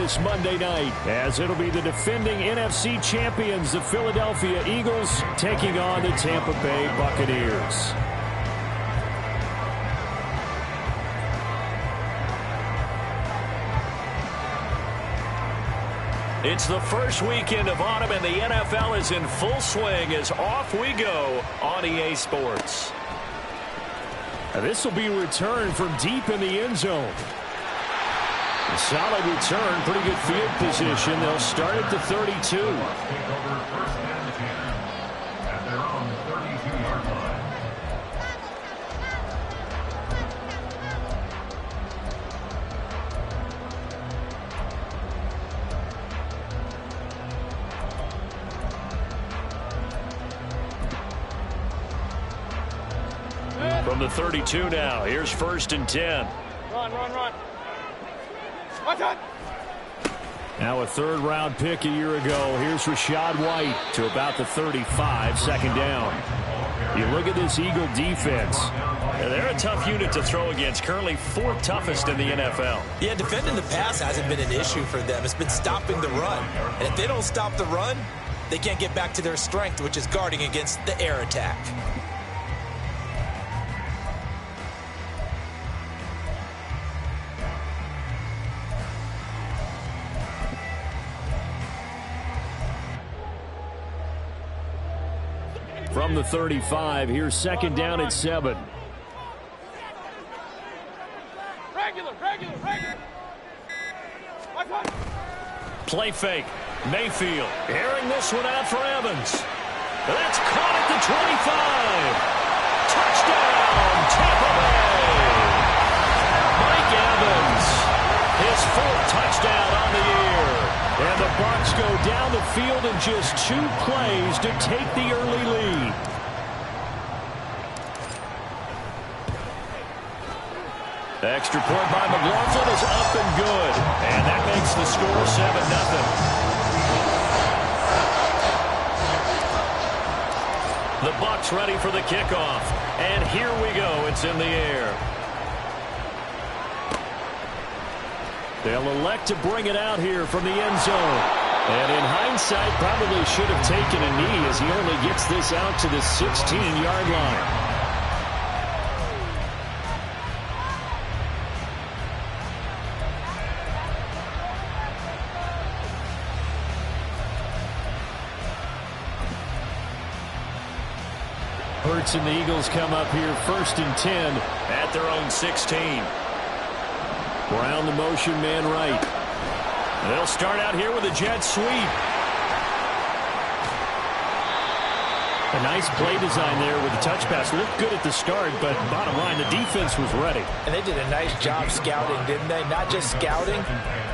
this Monday night, as it'll be the defending NFC champions, the Philadelphia Eagles, taking on the Tampa Bay Buccaneers. It's the first weekend of autumn, and the NFL is in full swing as off we go on EA Sports. This will be returned from deep in the end zone. A solid return, pretty good field position. They'll start at the 32. From the 32 now, here's 1st and 10. Run. Watch out. Now a third-round pick a year ago. Here's Rachaad White to about the 35, 2nd down. You look at this Eagle defense. They're a tough unit to throw against, currently 4th toughest in the NFL. Yeah, defending the pass hasn't been an issue for them. It's been stopping the run. And if they don't stop the run, they can't get back to their strength, which is guarding against the air attack. From the 35, here's 2nd down at 7. Regular. Play fake. Mayfield airing this one out for Evans. That's caught at the 25. Touchdown, Tampa Bay. Mike Evans, his 4th touchdown on the year. And the Bucs go down the field in just 2 plays to take the early lead. The extra point by McLaughlin is up and good. And that makes the score 7-0. The Bucs ready for the kickoff. And here we go. It's in the air. They'll elect to bring it out here from the end zone. And in hindsight, probably should have taken a knee as he only gets this out to the 16-yard line. Hurts and the Eagles come up here 1st and 10 at their own 16. Brown the motion man right. They'll start out here with a jet sweep. A nice play design there with the touch pass. Looked good at the start, but bottom line, the defense was ready. And they did a nice job scouting, didn't they? Not just scouting,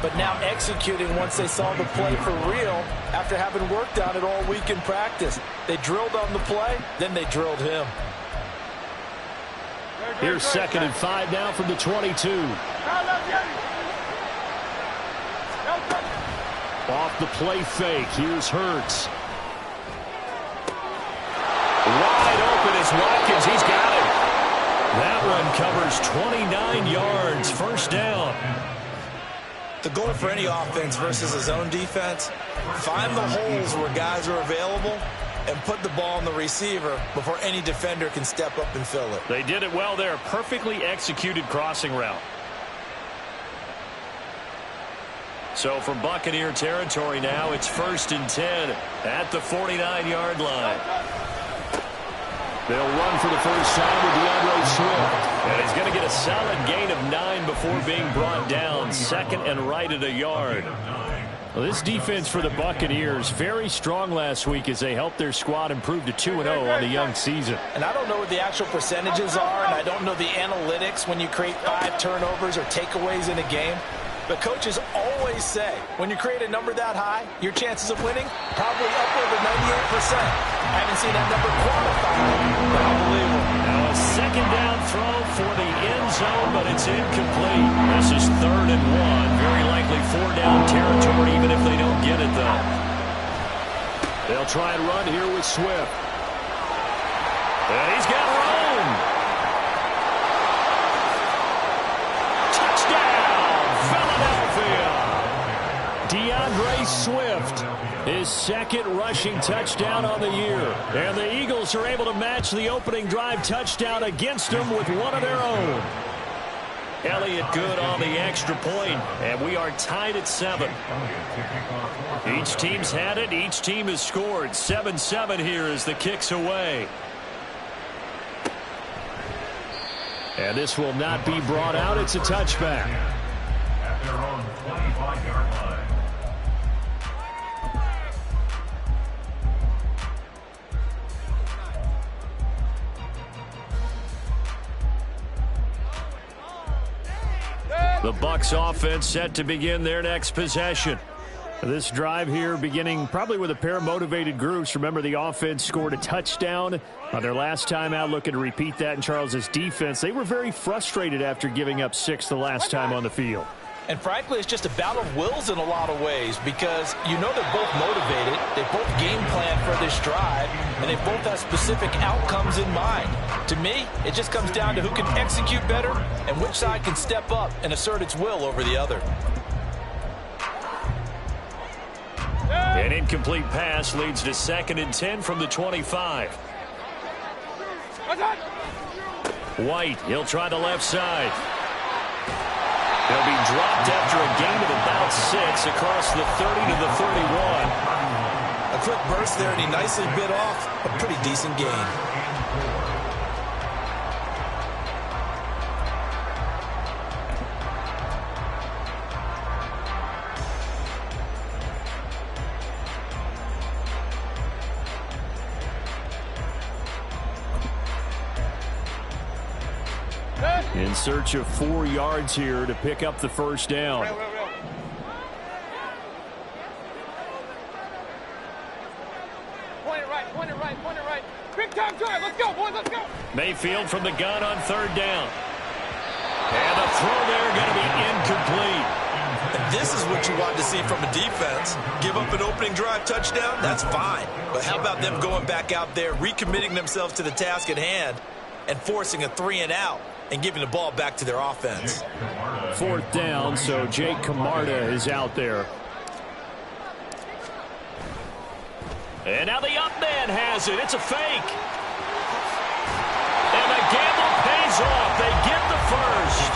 but now executing once they saw the play for real after having worked on it all week in practice. They drilled on the play, then they drilled him. Here's 2nd and 5 now from the 22. Off the play fake. Here's Hurts. Wide open is Watkins. He's got it. That one covers 29 yards. 1st down. The goal for any offense versus a zone defense, find the holes where guys are available and put the ball on the receiver before any defender can step up and fill it. They did it well there. Perfectly executed crossing route. So from Buccaneer territory now, it's 1st and 10 at the 49-yard line. They'll run for the first time with DeAndre Swift. And he's going to get a solid gain of 9 before being brought down. 2nd and right at a yard. Well, this defense for the Buccaneers, very strong last week as they helped their squad improve to 2-0 on the young season. And I don't know what the actual percentages are, and I don't know the analytics when you create 5 turnovers or takeaways in a game. But coaches always say, when you create a number that high, your chances of winning probably upward of 98%. I haven't seen that number quantified, but I believe it. Now a 2nd down throw for the end zone, but it's incomplete. This is 3rd and 1. Very likely 4-down territory, even if they don't get it, though. They'll try and run here with Swift. And he's got Rome. Touchdown, Philadelphia. Swift, his second rushing touchdown on the year. And the Eagles are able to match the opening drive touchdown against them with one of their own. Elliott good on the extra point, and we are tied at 7. Each team's had it. Each team has scored. 7-7 here as the kick's away. And this will not be brought out. It's a touchback. At their own 25-yard line. The Bucs offense set to begin their next possession. This drive here beginning probably with a pair of motivated groups. Remember, the offense scored a touchdown on their last time out, looking to repeat that in Charles's defense. They were very frustrated after giving up 6 the last time on the field. And frankly, it's just a battle of wills in a lot of ways because you know they're both motivated, they both game plan for this drive, and they both have specific outcomes in mind. To me, it just comes down to who can execute better and which side can step up and assert its will over the other. An incomplete pass leads to 2nd and 10 from the 25. White, he'll try the left side. He'll be dropped after a gain of about 6 across the 30 to the 31. A quick burst there, and he nicely bit off a pretty decent gain. In search of 4 yards here to pick up the first down. Point it right, point it right, point it right. Big time drive. Let's go, boys, let's go. Mayfield from the gun on 3rd down. And the throw there going to be incomplete. And this is what you want to see from a defense. Give up an opening drive touchdown, that's fine. But how about them going back out there, recommitting themselves to the task at hand, and forcing a 3-and-out and giving the ball back to their offense. 4th down, so Jake Camarda is out there. And now the up man has it. It's a fake. And the gamble pays off. They get the first.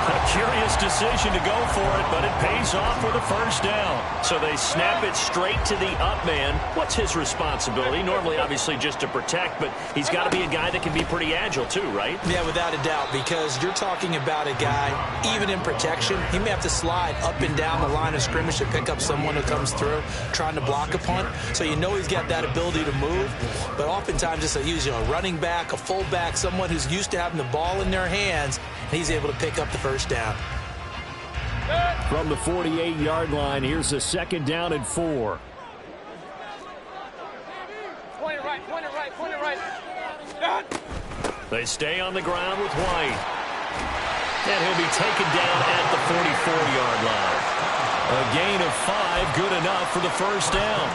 A curious decision to go for it, but it pays off with a first down. So they snap it straight to the up man. What's his responsibility? Normally, obviously, just to protect, but he's got to be a guy that can be pretty agile too, right? Yeah, without a doubt, because you're talking about a guy, even in protection, he may have to slide up and down the line of scrimmage to pick up someone who comes through trying to block a punt. So you know he's got that ability to move, but oftentimes it's a running back, a fullback, someone who's used to having the ball in their hands, and he's able to pick up the first down. From the 48-yard line, here's a 2nd down and 4. Point it right, point it right, point it right. They stay on the ground with White. And he'll be taken down at the 44-yard line. A gain of 5, good enough for the first down.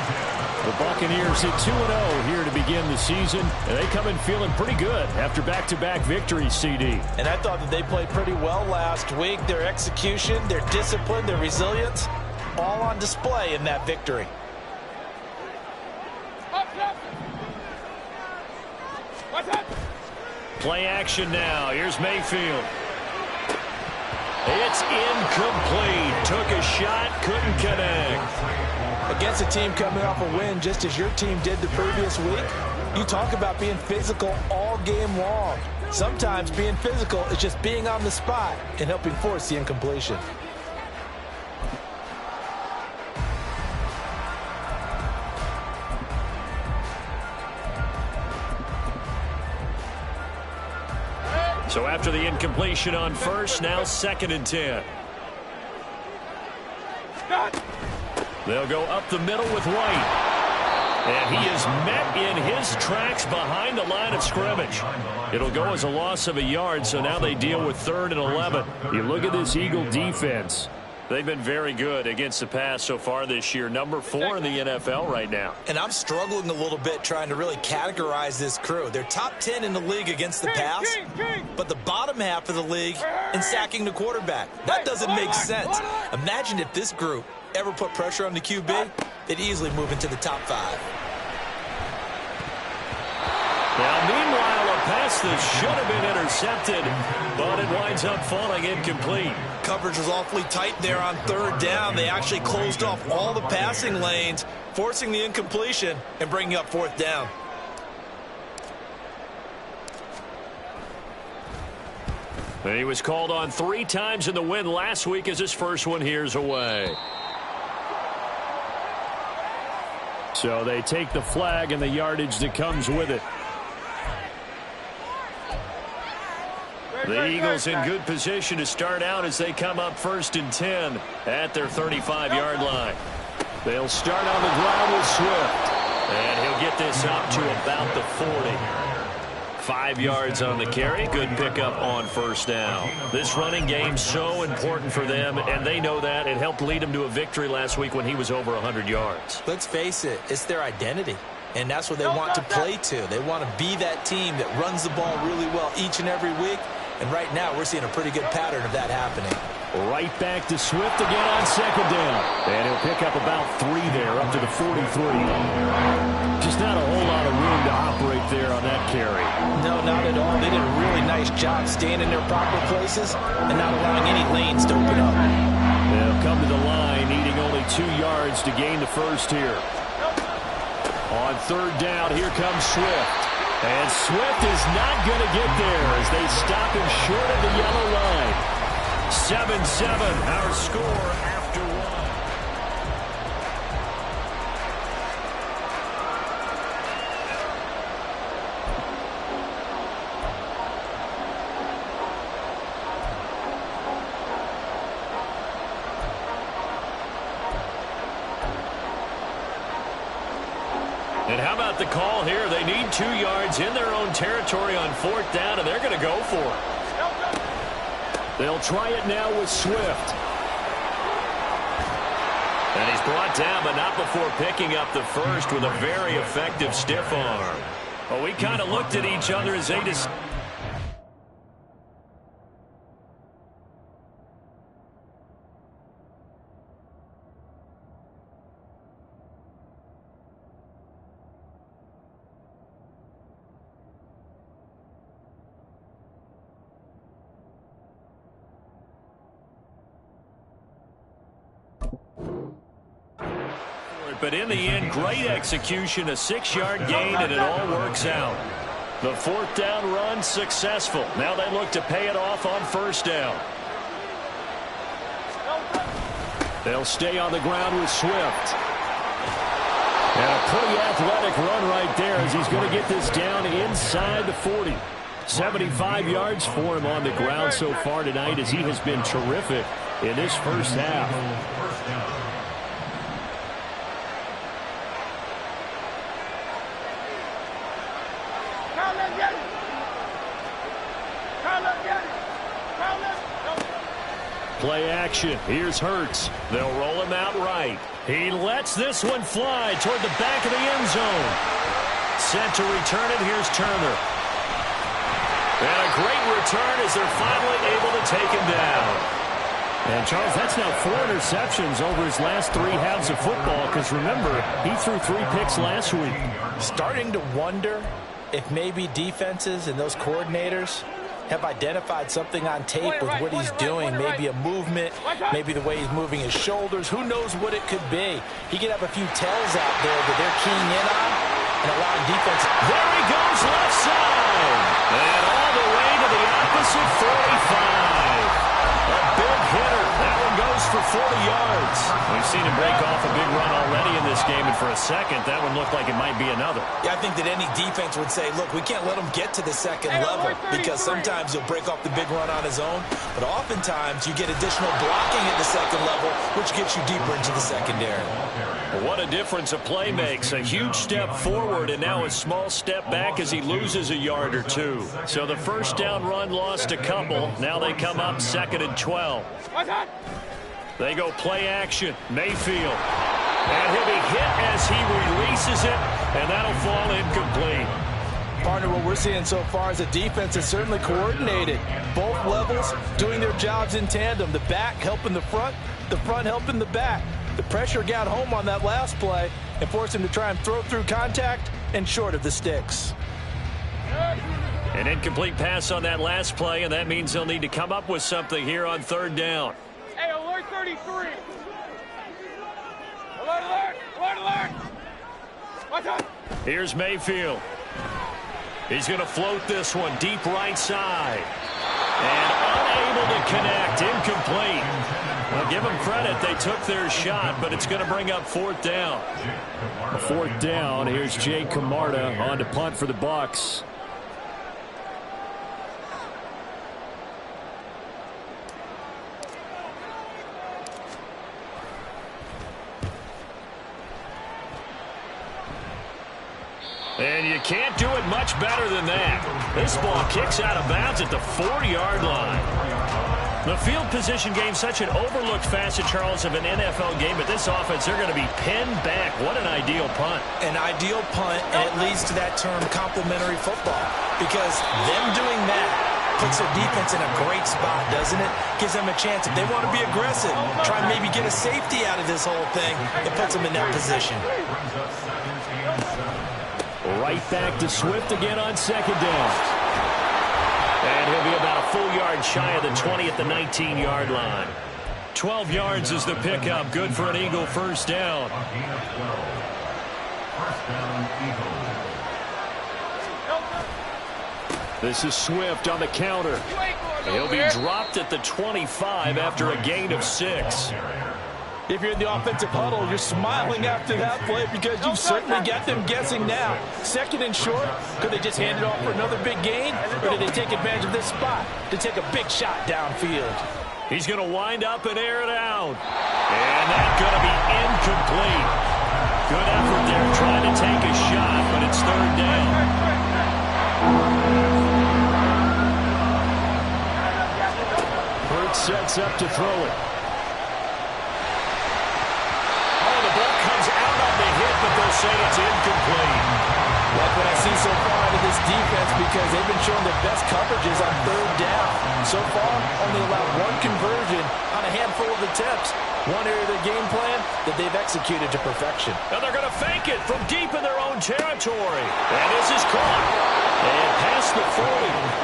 The Buccaneers hit 2-0 here to begin the season, and they come in feeling pretty good after back-to-back victories, CD. And I thought that they played pretty well last week. Their execution, their discipline, their resilience, all on display in that victory. Play action now. Here's Mayfield. It's incomplete. Took a shot, couldn't connect. Against a team coming off a win just as your team did the previous week, you talk about being physical all game long. Sometimes being physical is just being on the spot and helping force the incompletion. So after the incompletion on first, now 2nd and 10. They'll go up the middle with White. And he is met in his tracks behind the line of scrimmage. It'll go as a loss of a yard, so now they deal with 3rd and 11. You look at this Eagle defense. They've been very good against the pass so far this year. Number 4 in the NFL right now. And I'm struggling a little bit trying to really categorize this crew. They're top 10 in the league against the pass, but the bottom half of the league in sacking the quarterback. That doesn't make sense. Imagine if this group ever put pressure on the QB, they'd easily move into the top 5. Now, meanwhile, a pass that should have been intercepted, but it winds up falling incomplete. Coverage was awfully tight there on 3rd down. They actually closed off all the passing lanes, forcing the incompletion and bringing up 4th down. He was called on 3 times in the win last week as his first one here's away. So they take the flag and the yardage that comes with it. The Eagles in good position to start out as they come up 1st and 10 at their 35-yard line. They'll start on the ground with Swift. And he'll get this up to about the 40. 5 yards on the carry. Good pickup on 1st down. This running game so important for them, and they know that. It helped lead them to a victory last week when he was over 100 yards. Let's face it, it's their identity. And that's what they want to play to. They want to be that team that runs the ball really well each and every week. And right now, we're seeing a pretty good pattern of that happening. Right back to Swift again on 2nd down. And he'll pick up about 3 there, up to the 43. Just not a whole lot of room to operate there on that carry. No, not at all. They did a really nice job staying in their proper places and not allowing any lanes to open up. They'll come to the line, needing only 2 yards to gain the first here. On 3rd down, here comes Swift. And Swift is not going to get there as they stop him short of the yellow line. 7-7, our score after 1. And how about the call here? They need 2 yards in their own territory on 4th down, and they're going to go for it. They'll try it now with Swift. And he's brought down, but not before picking up the first with a very effective stiff arm. Well, we kind of looked at each other as they just... But in the end, great execution, a 6-yard gain, and it all works out. The 4th down run successful. Now they look to pay it off on 1st down. They'll stay on the ground with Swift. And a pretty athletic run right there as he's going to get this down inside the 40. 75 yards for him on the ground so far tonight as he has been terrific in this first half. Play action. Here's Hurts. They'll roll him out right. He lets this one fly toward the back of the end zone. Set to return it. Here's Turner. And a great return as they're finally able to take him down. And, Charles, that's now 4 interceptions over his last 3 halves of football because, remember, he threw 3 picks last week. Starting to wonder if maybe defenses and those coordinators have identified something on tape with what he's doing. Maybe a movement, maybe the way he's moving his shoulders. Who knows what it could be? He could have a few tells out there that they're keying in on and allowing defense. There he goes, left side. And all the way to the opposite 45. A big hitter. That one goes for 40 yards. We've seen him break off a big run already in this game, and for a second, that one looked like it might be another. Yeah, I think that any defense would say, look, we can't let him get to the second level because sometimes he'll break off the big run on his own, but oftentimes you get additional blocking at the second level, which gets you deeper into the secondary. What a difference a play makes. A huge step forward and now a small step back as he loses a yard or 2. So the first down run lost a couple. Now they come up 2nd and 12. They go play action. Mayfield. And he'll be hit as he releases it, and that'll fall incomplete. Partner, what we're seeing so far is a defense that's certainly coordinated. Both levels doing their jobs in tandem. The back helping the front helping the back. The pressure got home on that last play and forced him to try and throw through contact and short of the sticks. An incomplete pass on that last play, and that means they'll need to come up with something here on third down. Hey, alert 33. Alert, alert, alert, alert. Watch out. Here's Mayfield. He's going to float this one deep right side. And unable to connect. Incomplete. Well, give them credit. They took their shot, but it's going to bring up fourth down. A fourth down. Here's Jake Camarda on to punt for the Bucs. And you can't do it much better than that. This ball kicks out of bounds at the 40-yard line. The field position game, such an overlooked facet, Charles, of an NFL game. But this offense, they're going to be pinned back. What an ideal punt. An ideal punt, and it leads to that term complementary football. Because them doing that puts their defense in a great spot, doesn't it? Gives them a chance. If they want to be aggressive, try and maybe get a safety out of this whole thing, it puts them in that position. Right back to Swift again on second down. And he'll be about a full yard shy of the 20 at the 19-yard line. 12 yards is the pickup. Good for an Eagle first down. This is Swift on the counter. He'll be dropped at the 25 after a gain of 6. If you're in the offensive huddle, you're smiling after that play because you've certainly got them guessing now. Second and short, could they just hand it off for another big gain? Or did they take advantage of this spot to take a big shot downfield? He's going to wind up and air it out. And that's going to be incomplete. Good effort there trying to take a shot, but it's third down. Hurts sets up to throw it. But they'll say it's incomplete. Like what I see so far out of this defense, because they've been showing their best coverages on third down. So far, only allowed one conversion on a handful of attempts. One area of their game plan that they've executed to perfection. Now they're going to fake it from deep in their own territory. And this is caught. And past the 40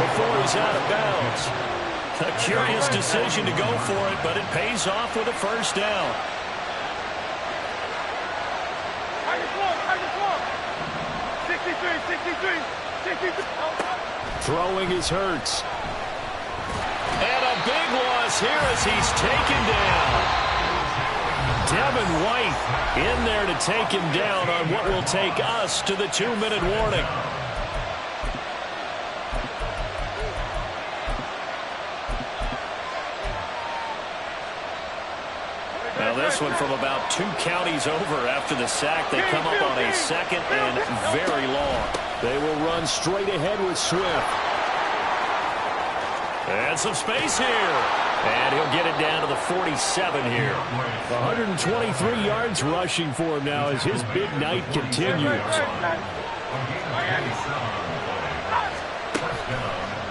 before he's out of bounds. A curious decision to go for it, but it pays off with a first down. Throwing is Hurts. And a big loss here as he's taken down. Devin White in there to take him down on what will take us to the 2-minute warning. Now this one from about 2 counties over after the sack. They come up on a second and very long. They will run straight ahead with Swift. And some space here. And he'll get it down to the 47 here. 123 yards rushing for him now as his big night continues.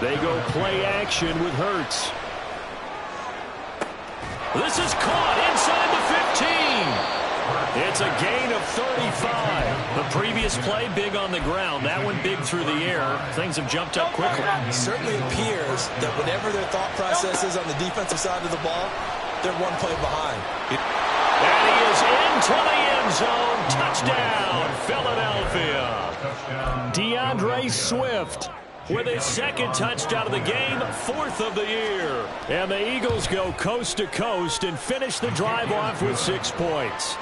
They go play action with Hurts. This is caught inside the 15. It's a gain of 35. The previous play big on the ground. That one big through the air. Things have jumped up quickly. It certainly appears that whatever their thought process is on the defensive side of the ball, they're one play behind. And he is into the end zone. Touchdown, Philadelphia. DeAndre Swift with his second touchdown of the game, 4th of the year. And the Eagles go coast to coast and finish the drive off with 6 points.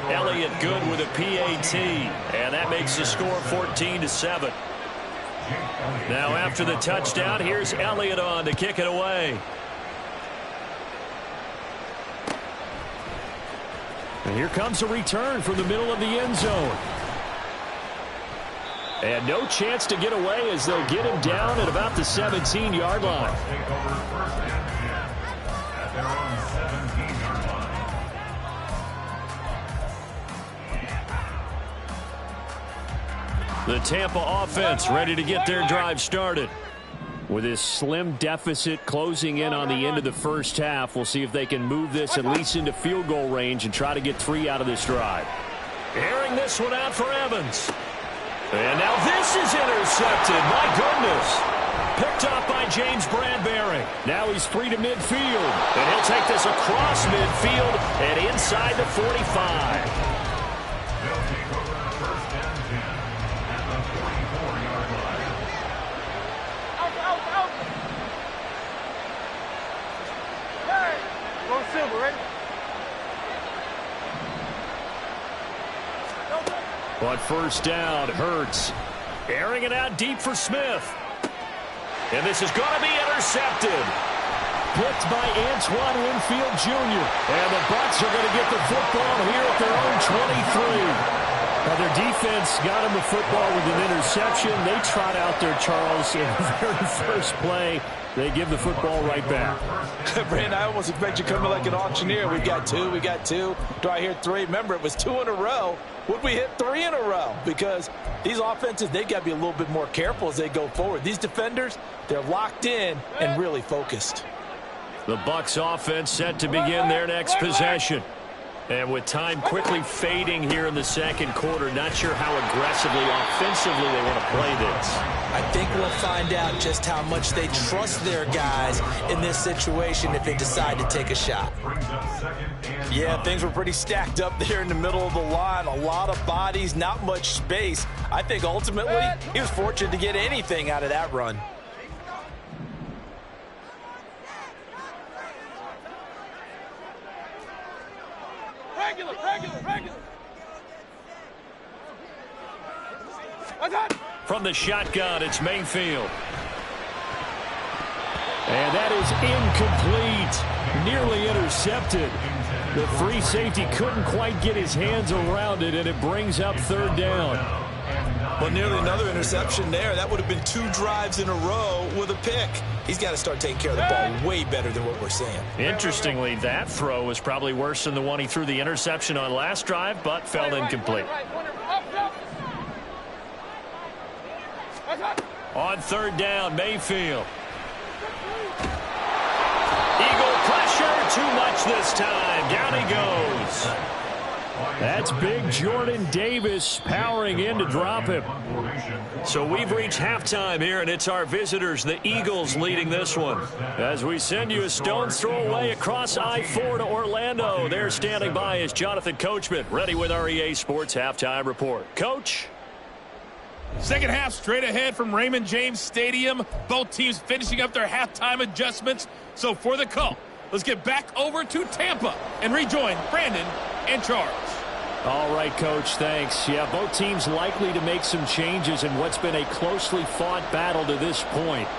Elliott good with a PAT, and that makes the score 14-7. Now after the touchdown, here's Elliott on to kick it away. And here comes a return from the middle of the end zone. And no chance to get away as they'll get him down at about the 17-yard line. The Tampa offense ready to get their drive started. With this slim deficit closing in on the end of the first half, we'll see if they can move this at least into field goal range and try to get 3 out of this drive. Airing this one out for Evans. And now this is intercepted. My goodness. Picked off by James Bradbury. Now he's free to midfield. And he'll take this across midfield and inside the 45. They'll take over the first and 10 at the 44-yard line. Out. Hey, go silver, right? But first down, Hurts. Airing it out deep for Smith. And this is going to be intercepted. Picked by Antoine Winfield Jr. And the Bucs are going to get the football here at their own 23. Now their defense got him the football with an interception. They trot out there, Charles, in the very first play. They give the football right back. Brandon, I almost expect you coming like an auctioneer. We got two. Do I hear 3? Remember, it was 2 in a row. Would we hit 3 in a row? Because these offenses, they got to be a little bit more careful as they go forward. These defenders, they're locked in and really focused. The Bucs offense set to begin their next possession. And with time quickly fading here in the second quarter, not sure how aggressively, offensively they want to play this. I think we'll find out just how much they trust their guys in this situation if they decide to take a shot. Yeah, things were pretty stacked up there in the middle of the line. A lot of bodies, not much space. I think ultimately he was fortunate to get anything out of that run. Regular. From the shotgun, it's Mayfield. And that is incomplete. Nearly intercepted. The free safety couldn't quite get his hands around it, and it brings up third down. Well, nearly another interception there. That would have been 2 drives in a row with a pick. He's got to start taking care of the ball way better than what we're seeing. Interestingly, that throw was probably worse than the one he threw the interception on last drive, but fell incomplete. On third down, Mayfield. Eagle pressure, too much this time. Down he goes. That's big Jordan Davis powering in to drop him. So we've reached halftime here, and it's our visitors, the Eagles, leading this one. As we send you a stone's throw away across I-4 to Orlando. There standing by is Jonathan Coachman, ready with our EA Sports Halftime Report. Coach? Second half straight ahead from Raymond James Stadium. Both teams finishing up their halftime adjustments. So for the call, let's get back over to Tampa and rejoin Brandon and Charles. All right, Coach, thanks. Yeah, both teams likely to make some changes in what's been a closely fought battle to this point.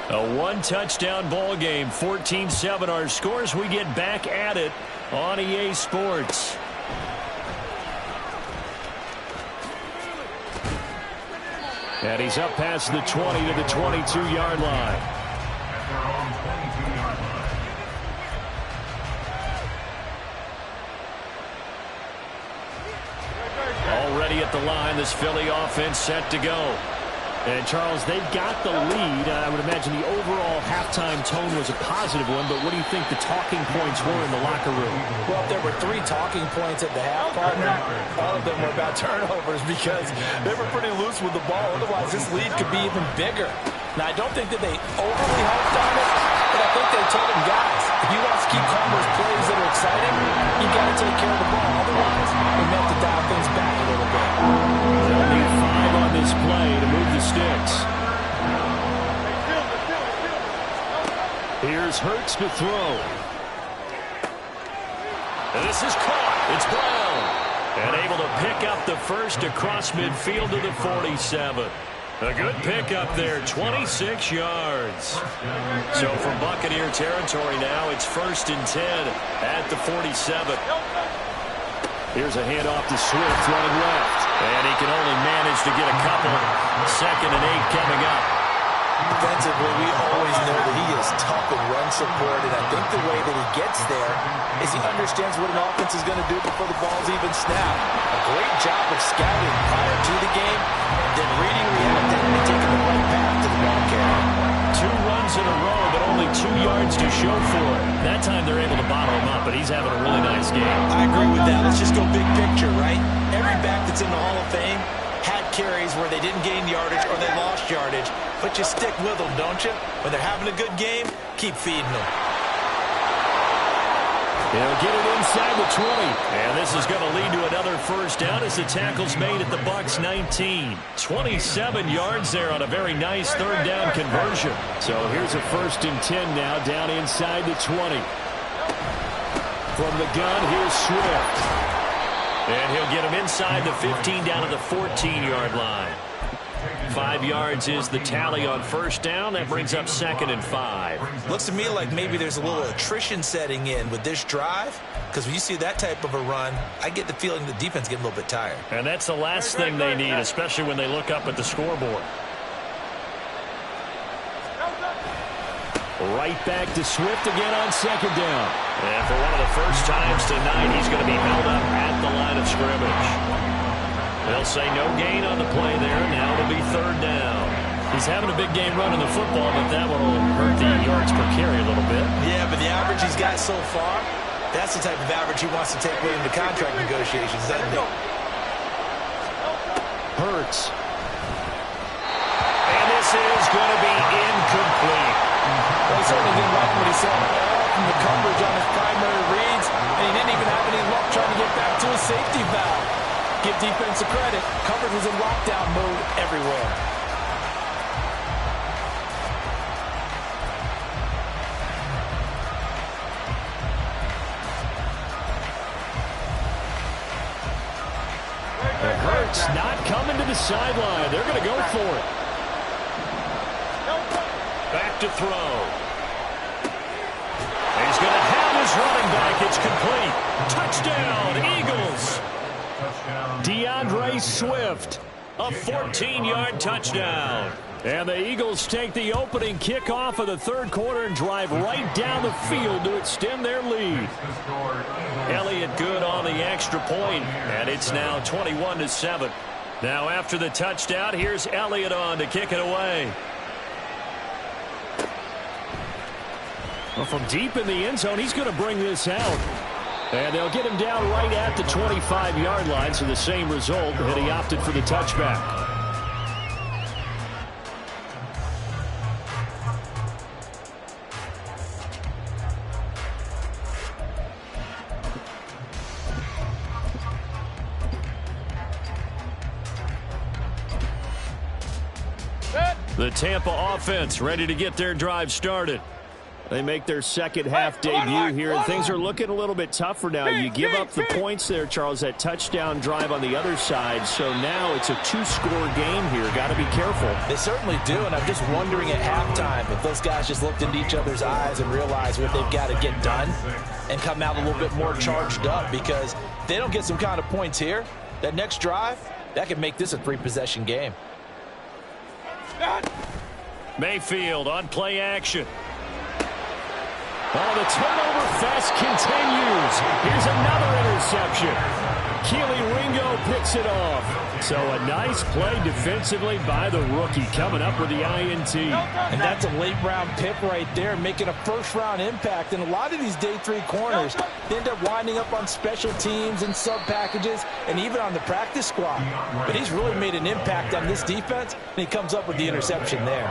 A one-touchdown ball game, 14-7 our scores. We get back at it on EA Sports. And he's up past the 20 to the 22-yard line. Already at the line, this Philly offense set to go. And, Charles, they've got the lead. I would imagine the overall halftime tone was a positive one, but what do you think the talking points were in the locker room? Well, there were 3 talking points at the half, partner. All of them were about turnovers because they were pretty loose with the ball. Otherwise, this lead could be even bigger. Now, I don't think that they overly harped on it, but I think they told them, guys, if you want to keep calling those plays that are exciting, you got to take care of the ball. Otherwise, we have to dial things back a little bit. They'll need 5 on this play to move the sticks. Here's Hurts to throw. And this is caught. It's Brown. And able to pick up the first across midfield to the 47. A good pickup there, 26 yards. So from Buccaneer territory now, it's 1st and 10 at the 47. Here's a handoff to Swift running left. And he can only manage to get a couple. 2nd and 8 coming up. Defensively, we always know that he is tough in run support, and I think the way that he gets there is he understands what an offense is going to do before the ball's even snapped. A great job of scouting prior to the game, and then reading, reacting, and taking the right path to the ball carrier. 2 runs in a row, but only 2 yards to show for it. That time they're able to bottle him up, but he's having a really nice game. I agree with that. Let's just go big picture, right? Every back that's in the Hall of Fame had carries where they didn't gain yardage or they lost yardage, but you stick with them, don't you? When they're having a good game, keep feeding them. They'll get it inside the 20. And this is going to lead to another first down as the tackle's made at the Bucs 19. 27 yards there on a very nice 3rd down conversion. So here's a 1st and 10 now down inside the 20. From the gun, here's Swift. And he'll get him inside the 15 down to the 14-yard line. 5 yards is the tally on 1st down. That brings up 2nd and 5. Looks to me like maybe there's a little attrition setting in with this drive, because when you see that type of a run, I get the feeling the defense getting a little bit tired. And that's the last thing they need, especially when they look up at the scoreboard. Right back to Swift again on 2nd down. And for one of the first times tonight, he's going to be held up at the line of scrimmage. They'll say no gain on the play there. Now it'll be 3rd down. He's having a big game running the football, but that one will hurt the yards per carry a little bit. Yeah, but the average he's got so far, that's the type of average he wants to take with him to contract negotiations, doesn't he? Hurts. And this is going to be incomplete. Well, he certainly didn't like what he saw from the coverage on his primary reads, and he didn't even have any luck trying to get back to his safety valve. Give defense a credit. Coverage was in lockdown mode everywhere. It hurts not coming to the sideline. They're going to go for it. Back to throw. He's going to have his running back. It's complete. Touchdown, Eagles. DeAndre Swift, a 14-yard touchdown. And the Eagles take the opening kickoff of the 3rd quarter and drive right down the field to extend their lead. Elliott good on the extra point, and it's now 21-7. Now after the touchdown, here's Elliott on to kick it away. Well, from deep in the end zone, he's going to bring this out. And they'll get him down right at the 25-yard line, so the same result, and he opted for the touchback. The Tampa offense ready to get their drive started. They make their second half debut here, and things are looking a little bit tougher now. You give up the points there, Charles, that touchdown drive on the other side. So now it's a 2-score game here. Got to be careful. They certainly do, and I'm just wondering at halftime if those guys just looked into each other's eyes and realized what they've got to get done and come out a little bit more charged up, because if they don't get some kind of points here, that next drive, that could make this a 3-possession game. Mayfield on play action. Oh, the turnover fest continues. Here's another interception. Keely Ringo picks it off. So a nice play defensively by the rookie, coming up with the INT. And that's a late-round pick right there, making a first-round impact. And a lot of these day 3 corners, they end up winding up on special teams and sub-packages and even on the practice squad. But he's really made an impact on this defense, and he comes up with the interception there.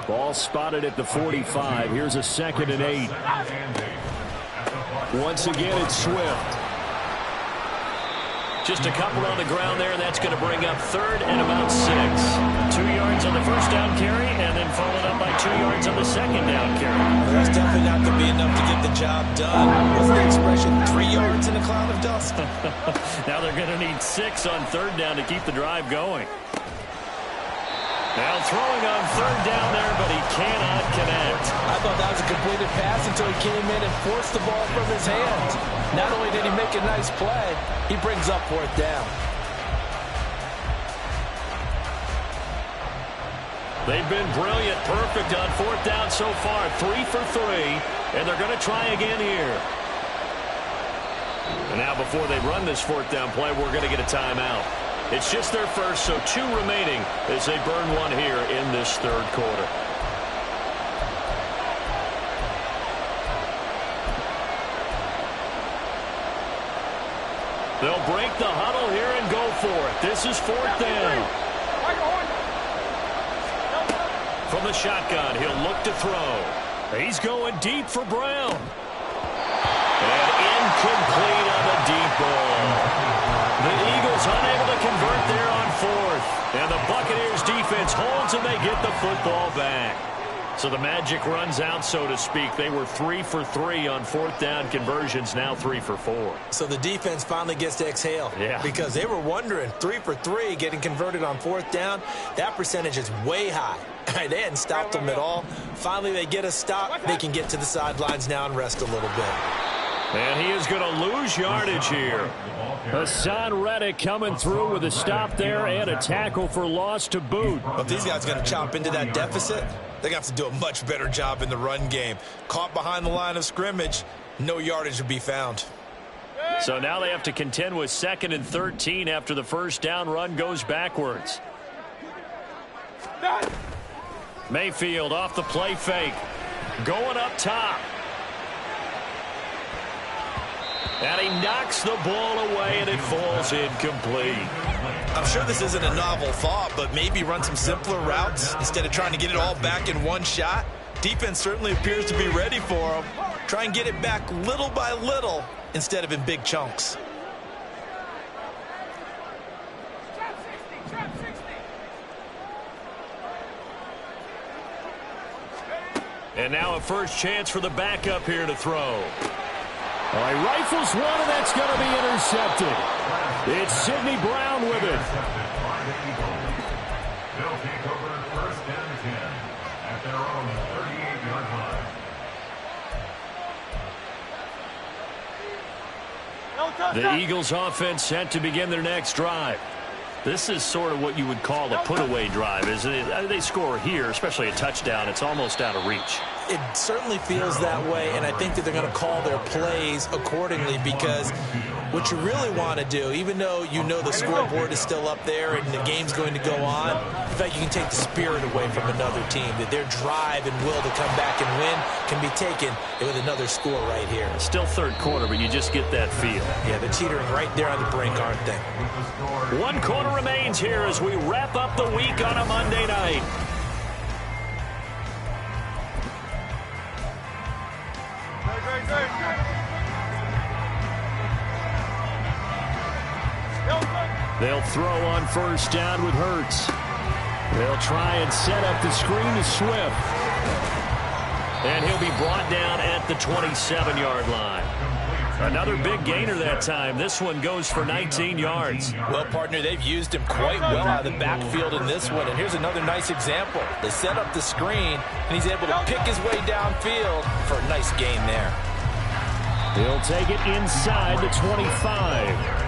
Ball spotted at the 45. Here's a 2nd and 8. Once again, it's Swift. Just a couple on the ground there, and that's going to bring up third and about 6. 2 yards on the first down carry, and then followed up by 2 yards on the second down carry. Well, that's definitely not going to be enough to get the job done. What's the expression? 3 yards in a cloud of dust? Now they're going to need 6 on third down to keep the drive going. Now throwing on third down there, but he cannot connect. I thought that was a completed pass until he came in and forced the ball from his hands. Not only did he make a nice play, he brings up fourth down. They've been brilliant, perfect on fourth down so far. 3 for 3, and they're going to try again here. And now before they run this fourth down play, we're going to get a timeout. It's just their first, so 2 remaining as they burn 1 here in this third quarter. They'll break the huddle here and go for it. This is fourth down. From the shotgun, he'll look to throw. He's going deep for Brown. And incomplete on the deep ball. The Eagles unable to convert there on fourth. And the Buccaneers defense holds and they get the football back. So the magic runs out, so to speak. They were 3 for 3 on fourth down conversions, now 3 for 4. So the defense finally gets to exhale. Yeah. Because they were wondering, 3 for 3 getting converted on fourth down. That percentage is way high. They hadn't stopped them at all. Finally, they get a stop. They can get to the sidelines now and rest a little bit. And he is going to lose yardage here. Hassan Reddick coming through with a stop there and a tackle for loss to boot. But if these guys are going to chop into that deficit, they're going to have to do a much better job in the run game. Caught behind the line of scrimmage, no yardage to be found. So now they have to contend with 2nd and 13 after the first down run goes backwards. Mayfield off the play fake. Going up top. And he knocks the ball away, and it falls incomplete. I'm sure this isn't a novel thought, but maybe run some simpler routes instead of trying to get it all back in one shot. Defense certainly appears to be ready for him. Try and get it back little by little instead of in big chunks. And now a first chance for the backup here to throw. All right, rifles one, and that's going to be intercepted. It's Sidney Brown with it. They'll take over first and 10 at their own 38-yard line. The Eagles offense set to begin their next drive. This is sort of what you would call a put-away drive, isn't it? They score here, especially a touchdown. It's almost out of reach. It certainly feels that way, and I think that they're going to call their plays accordingly because what you really want to do, even though you know the scoreboard is still up there and the game's going to go on, in fact, you can take the spirit away from another team, that their drive and will to come back and win can be taken with another score right here. Still third quarter, but you just get that feel. Yeah, they're teetering right there on the brink, aren't they? 1 quarter remains here as we wrap up the week on a Monday night. They'll throw on first down with Hurts. They'll try and set up the screen to Swift. And he'll be brought down at the 27-yard line. Another big gainer that time. This one goes for 19 yards. Well, partner, they've used him quite well out of the backfield in this one. And here's another nice example. They set up the screen, and he's able to pick his way downfield for a nice gain there. He'll take it inside the 25.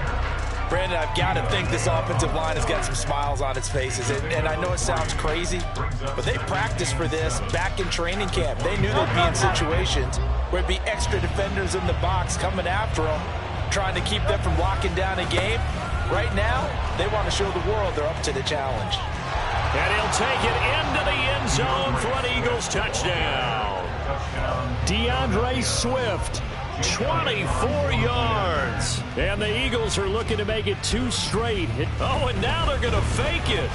Brandon, I've got to think this offensive line has got some smiles on its faces. And I know it sounds crazy, but they practiced for this back in training camp. They knew they'd be in situations where it'd be extra defenders in the box coming after them, trying to keep them from locking down a game. Right now, they want to show the world they're up to the challenge. And he'll take it into the end zone for an Eagles touchdown. DeAndre Swift. 24 yards. And the Eagles are looking to make it 2 straight. Oh, and now they're going to fake it.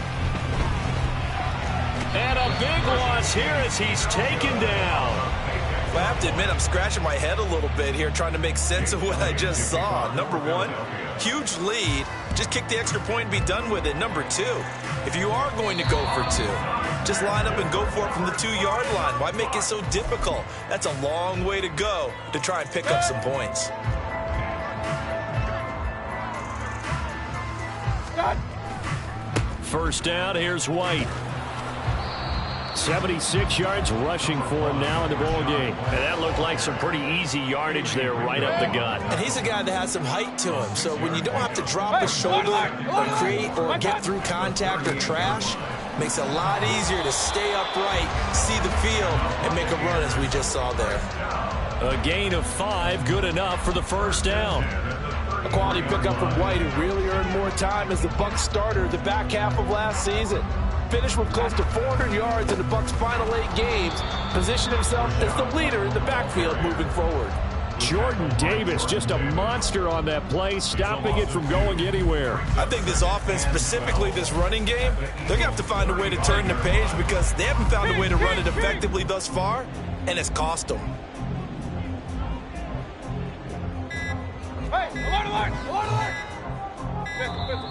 And a big loss here as he's taken down. I have to admit, I'm scratching my head a little bit here trying to make sense of what I just saw. Number one, huge lead. Just kick the extra point and be done with it. Number two, if you are going to go for two, just line up and go for it from the 2-yard line. Why make it so difficult? That's a long way to go to try and pick up some points. First down, here's White. 76 yards rushing for him now in the ball game. And that looked like some pretty easy yardage there right up the gut. And he's a guy that has some height to him. So when you don't have to drop the shoulder or create or get through contact or trash, makes it a lot easier to stay upright, see the field, and make a run as we just saw there. A gain of 5, good enough for the first down. A quality pickup from White, who really earned more time as the Bucs starter the back half of last season. Finished with close to 400 yards in the Bucs' final 8 games. Positioned himself as the leader in the backfield moving forward. Jordan Davis, just a monster on that play, stopping it from going anywhere. I think this offense, specifically this running game, they're going to have to find a way to turn the page because they haven't found a way to run it effectively thus far, and it's cost them. Hey, alert, alert, alert,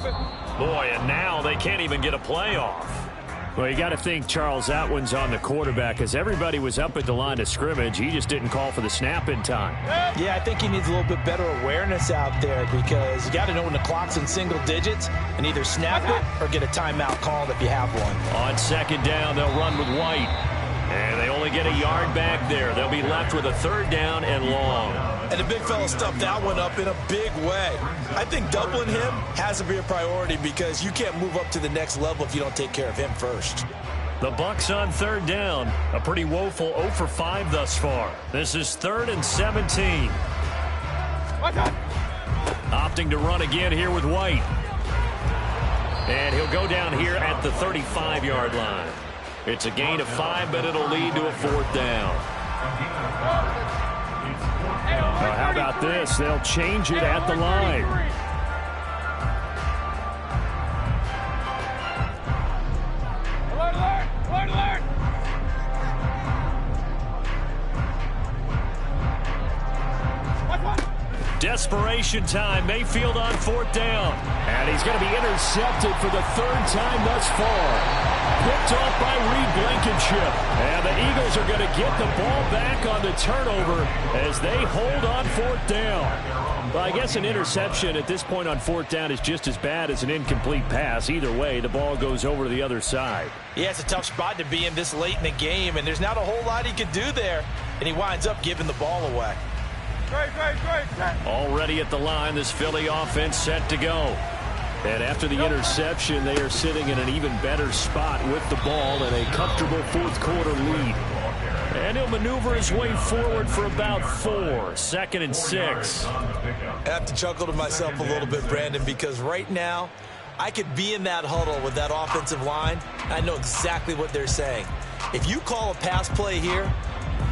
alert! Boy, and now they can't even get a play off. Well, you got to think Charles Atwin's on the quarterback as everybody was up at the line of scrimmage. He just didn't call for the snap in time. Yeah, I think he needs a little bit better awareness out there because you got to know when the clock's in single digits and either snap it or get a timeout called if you have one. On second down, they'll run with White. And they only get a yard back there. They'll be left with a third down and long. And the big fella stuffed that one up in a big way. I think doubling him has to be a priority because you can't move up to the next level if you don't take care of him first. The Bucs on third down. A pretty woeful 0 for 5 thus far. This is 3rd and 17. Opting to run again here with White. And he'll go down here at the 35-yard line. It's a gain of 5, but it'll lead to a 4th down. How about this? They'll change it at the line. Alert, alert, alert, alert! Desperation time. Mayfield on 4th down. And he's going to be intercepted for the 3rd time thus far. Picked off by Reed Blankenship. And the Eagles are going to get the ball back on the turnover as they hold on 4th down. Well, I guess an interception at this point on 4th down is just as bad as an incomplete pass. Either way, the ball goes over to the other side. Yeah, it's a tough spot to be in this late in the game, and there's not a whole lot he could do there, and he winds up giving the ball away. Great. Already at the line, this Philly offense set to go. And after the interception, they are sitting in an even better spot with the ball and a comfortable 4th quarter lead. And he'll maneuver his way forward for about 4. 2nd and 6. I have to chuckle to myself a little bit, Brandon, because right now I could be in that huddle with that offensive line. I know exactly what they're saying. If you call a pass play here,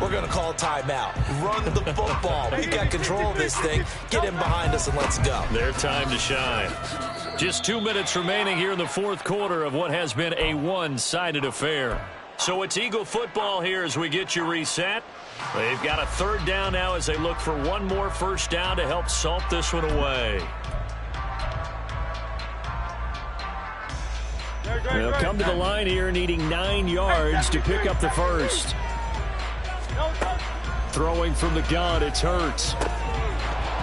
we're going to call timeout. Run the football. We got control of this thing. Get him behind us and let's go. Their time to shine. Just 2 minutes remaining here in the 4th quarter of what has been a one-sided affair. So it's Eagle football here as we get you reset. They've got a 3rd down now as they look for one more first down to help salt this one away. They'll come to the line here needing 9 yards to pick up the first. Throwing from the gun, it's Hurts.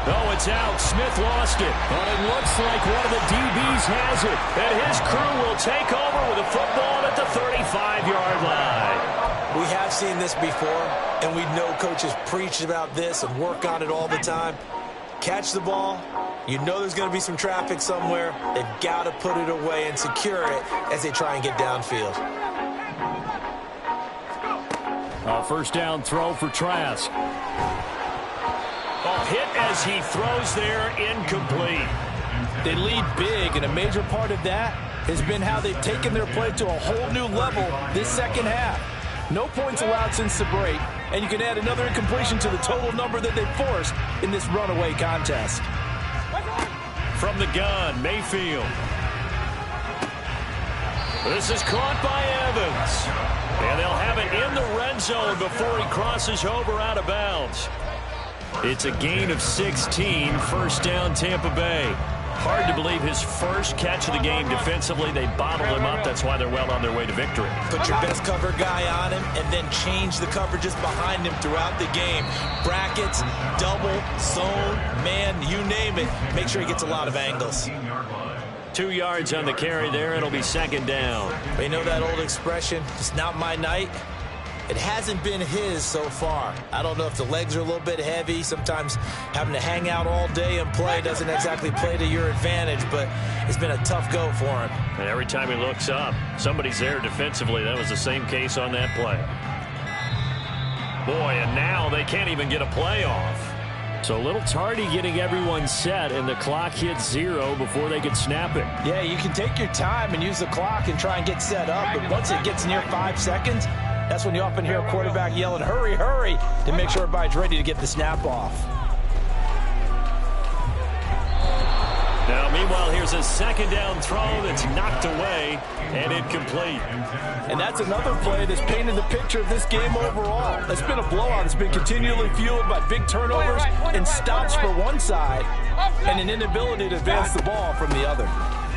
Oh, it's out. Smith lost it. But it looks like one of the DBs has it. And his crew will take over with a football at the 35-yard line. We have seen this before, and we know coaches preach about this and work on it all the time. Catch the ball. You know there's going to be some traffic somewhere. They've got to put it away and secure it as they try and get downfield. A first down throw for Trask. Hit as he throws there, incomplete. They lead big, and a major part of that has been how they've taken their play to a whole new level this second half. No points allowed since the break, and you can add another incompletion to the total number that they've forced in this runaway contest. From the gun, Mayfield. This is caught by Evans. And they'll have it in the red zone before he crosses over out of bounds. It's a gain of 16, first down Tampa Bay. Hard to believe his first catch of the game defensively. They bottled him up. That's why they're well on their way to victory. Put your best cover guy on him and then change the coverages behind him throughout the game. Brackets, double, zone, man, you name it. Make sure he gets a lot of angles. 2 yards on the carry there. It'll be second down. But you know that old expression, it's not my night? It hasn't been his so far. I don't know if the legs are a little bit heavy. Sometimes having to hang out all day and play doesn't exactly play to your advantage, but it's been a tough go for him. And every time he looks up, somebody's there defensively. That was the same case on that play. Boy, and now they can't even get a play off. So a little tardy getting everyone set, and the clock hits 0 before they can snap it. Yeah, you can take your time and use the clock and try and get set up, but once it gets near 5 seconds, that's when you often hear a quarterback yelling, hurry, hurry, to make sure everybody's ready to get the snap off. Now, meanwhile, here's a second down throw that's knocked away and incomplete. And that's another play that's painted the picture of this game overall. It's been a blowout. It's been continually fueled by big turnovers and stops for one side and an inability to advance the ball from the other.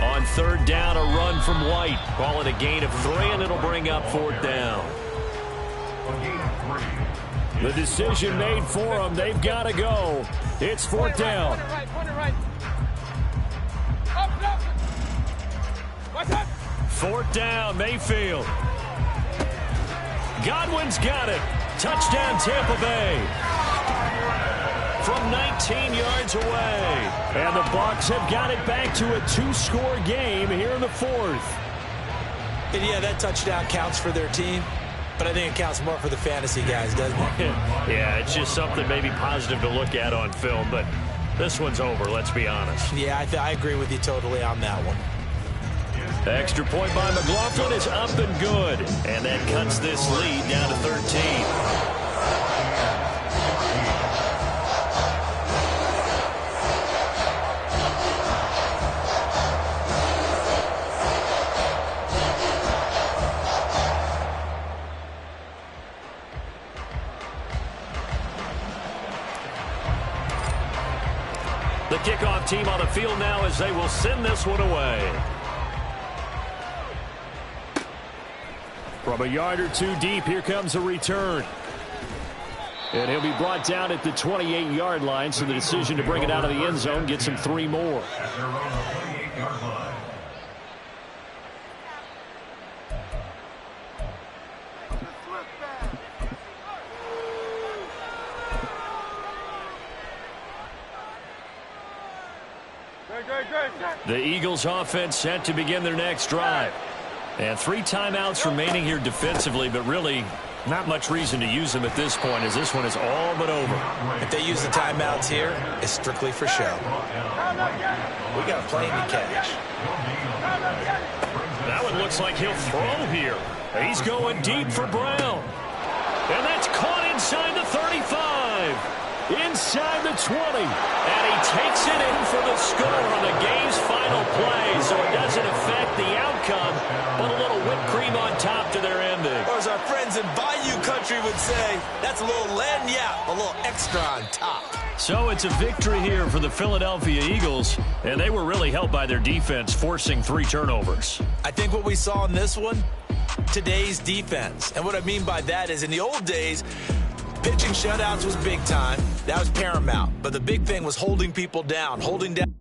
On third down, a run from White. Call it a gain of 3, and it'll bring up fourth down. The decision made for them. They've got to go. It's fourth down. Fourth down, Mayfield. Godwin's got it. Touchdown, Tampa Bay. From 19 yards away. And the Bucs have got it back to a 2-score game here in the fourth. And yeah, that touchdown counts for their team, but I think it counts more for the fantasy guys, doesn't it? Yeah, it's just something maybe positive to look at on film, but this one's over, let's be honest. Yeah, I agree with you totally on that one. Extra point by McLaughlin is up and good. And that cuts this lead down to 13. The kickoff team on the field now as they will send this one away. From a yard or two deep, here comes a return. And he'll be brought down at the 28-yard line, so the decision to bring it out of the end zone gets him 3 more. The Eagles offense set to begin their next drive. And 3 timeouts remaining here defensively, but really not much reason to use them at this point, as this one is all but over. If they use the timeouts here, it's strictly for show. We got a plane to catch. That one looks like he'll throw here. He's going deep for Brown. And that's caught inside the 35. Inside the 20. And he takes it in for the score on the game's final play. So it doesn't affect the outcome, but a little whipped cream on top to their ending. Or as our friends in Bayou Country would say, that's a little lagniappe, a little extra on top. So it's a victory here for the Philadelphia Eagles, and they were really helped by their defense, forcing 3 turnovers. I think what we saw in this one, today's defense. And what I mean by that is in the old days, pitching shutouts was big time. That was paramount. But the big thing was holding people down, holding down